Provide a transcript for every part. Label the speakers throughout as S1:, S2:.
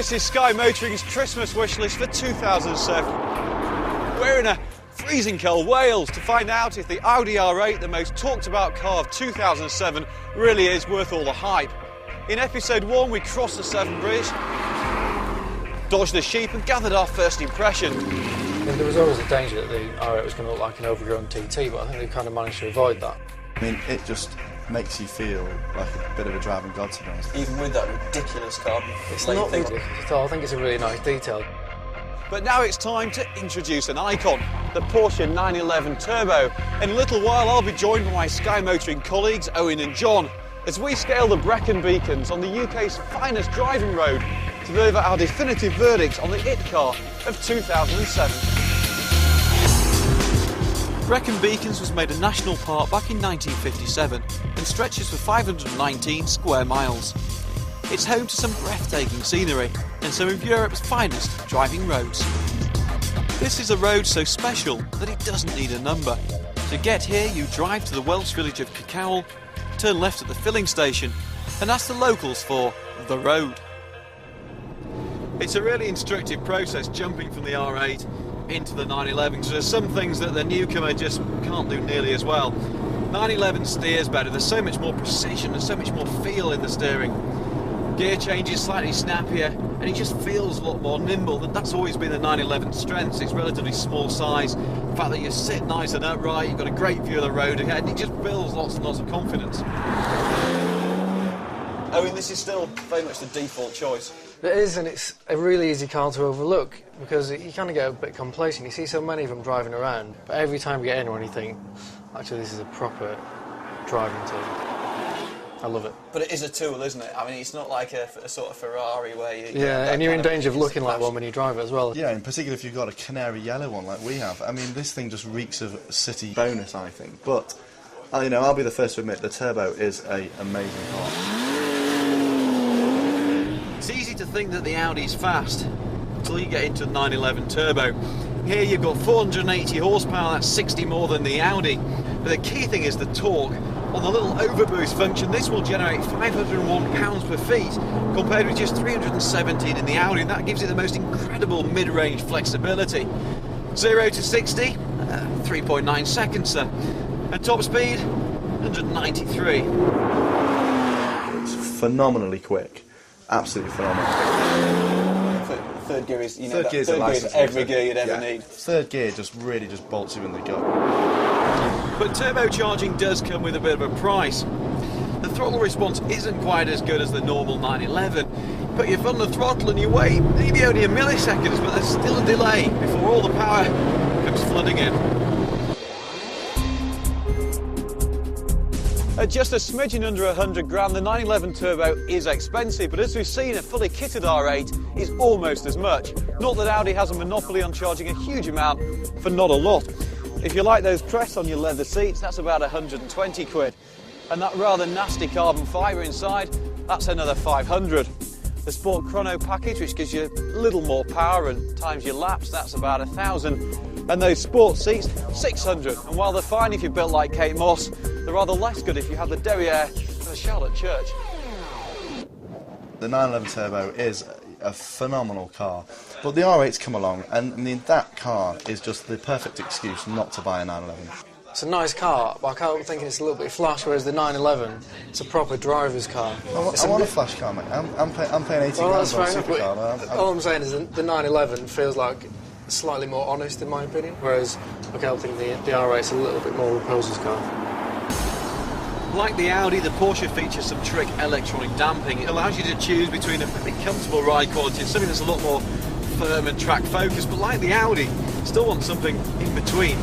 S1: This is Sky Motoring's Christmas wishlist for 2007. We're in a freezing cold Wales to find out if the Audi R8, the most talked about car of 2007, really is worth all the hype. In episode 1 we crossed the Severn Bridge, dodged the sheep and gathered our first impression.
S2: There was always a danger that the R8 was going to look like an overgrown TT, but I think they've kind of managed to avoid that.
S3: I mean, it just makes you feel like a bit of a driving god, to be honest.
S4: Even with that ridiculous carbon.
S2: It's not ridiculous at all. I think it's a really nice detail.
S1: But now it's time to introduce an icon, the Porsche 911 Turbo. In a little while I'll be joined by my Sky Motoring colleagues Owen and John as we scale the Brecon Beacons on the UK's finest driving road to deliver our definitive verdict on the IT car of 2007. Brecon Beacons was made a national park back in 1957 and stretches for 519 square miles. It's home to some breathtaking scenery and some of Europe's finest driving roads. This is a road so special that it doesn't need a number. To get here you drive to the Welsh village of Cowell, turn left at the filling station and ask the locals for the road. It's a really instructive process jumping from the R8 into the 911 because there's some things that the newcomer just can't do nearly as well. 911 steers better, there's so much more precision and so much more feel in the steering. Gear changes slightly snappier and it just feels a lot more nimble. That's always been the 911's strength. It's relatively small size, the fact that you sit nice and upright, you've got a great view of the road ahead, it just builds lots and lots of confidence. Owen, this is still very much the default choice.
S2: It is, and it's a really easy car to overlook because you kind of get a bit complacent. You see so many of them driving around, but every time you get in or anything, actually this is a proper driving tool. I love it.
S4: But it is a tool, isn't it? I mean, it's not like a sort of Ferrari where you...
S2: Yeah, and you're in danger of looking like one when you drive it as well.
S3: Yeah, in particular if you've got a canary yellow one like we have. I mean, this thing just reeks of city bonus, I think. But, you know, I'll be the first to admit the Turbo is an amazing car.
S1: It's easy to think that the Audi's fast until you get into the 911 Turbo. Here you've got 480 horsepower, that's 60 more than the Audi. But the key thing is the torque. On the little overboost function, this will generate 501 pounds per feet, compared with just 317 in the Audi, and that gives it the most incredible mid-range flexibility. 0 to 60, 3.9 seconds, sir. And top speed, 193.
S3: It's phenomenally quick. Absolutely phenomenal.
S4: Third gear is,
S3: third gear is
S4: every gear you'd ever need.
S3: Third gear just really just bolts you in the gut.
S1: But turbocharging does come with a bit of a price. The throttle response isn't quite as good as the normal 911, but you've on the throttle and you wait maybe only a milliseconds, but there's still a delay before all the power comes flooding in. At just a smidgen under 100 grand, the 911 Turbo is expensive, but as we've seen, a fully kitted R8 is almost as much. Not that Audi has a monopoly on charging a huge amount for not a lot. If you like those crests on your leather seats, that's about 120 quid. And that rather nasty carbon fibre inside, that's another 500. The Sport Chrono package, which gives you a little more power and times your laps, that's about 1,000. And those sport seats, 600. And while they're fine if you're built like Kate Moss, they're rather less good if you have the derriere of the Charlotte Church.
S3: The 911 Turbo is a phenomenal car, but the R8's come along, and I mean, that car is just the perfect excuse not to buy a 911.
S2: It's a nice car, but I can't help thinking it's a little bit flash, whereas the 911, it's a proper driver's car.
S3: I want a flash car, mate. I'm paying 80 grand for a supercar.
S2: All I'm saying is the 911 feels like slightly more honest, in my opinion, whereas I can't think the R8's a little bit more Reposer's car.
S1: Like the Audi, the Porsche features some trick electronic damping. It allows you to choose between a pretty comfortable ride quality and something that's a lot more firm and track focused, but like the Audi, still want something in between.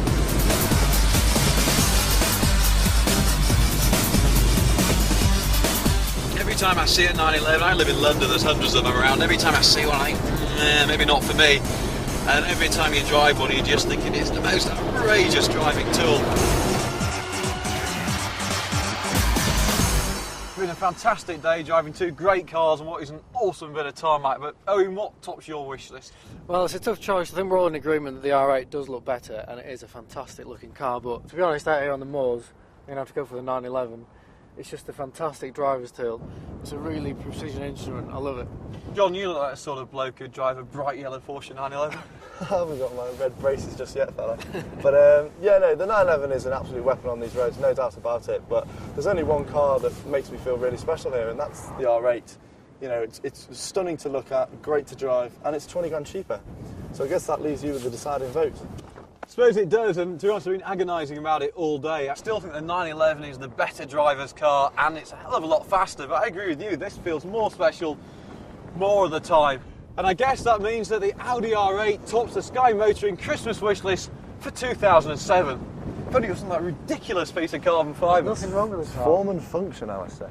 S1: Every time I see a 911, I live in London, there's hundreds of them around, every time I see one I think, maybe not for me. And every time you drive one, you're just thinking it's the most outrageous driving tool. It's been a fantastic day driving two great cars and what is an awesome bit of tarmac. But Owen, what tops your wish list?
S2: Well, it's a tough choice. I think we're all in agreement that the R8 does look better and it is a fantastic looking car, but to be honest, out here on the moors, I'm going to have to go for the 911. It's just a fantastic driver's tool. It's a really precision instrument. I love it.
S1: John, you look like a sort of bloke who'd drive a bright yellow Porsche 911.
S5: I haven't got my red braces just yet, fella. But yeah, no, the 911 is an absolute weapon on these roads, no doubt about it. But there's only one car that makes me feel really special here, and that's the R8. You know, it's stunning to look at, great to drive, and it's 20 grand cheaper. So I guess that leaves you with the deciding vote.
S1: I suppose it does, and to be honest, I've been agonising about it all day. I still think the 911 is the better driver's car, and it's a hell of a lot faster, but I agree with you, this feels more special more of the time. And I guess that means that the Audi R8 tops the Sky Motoring Christmas wish list for 2007. If only it wasn't that ridiculous piece of carbon fibre.
S2: Nothing wrong with this car.
S5: Form and function, I would say.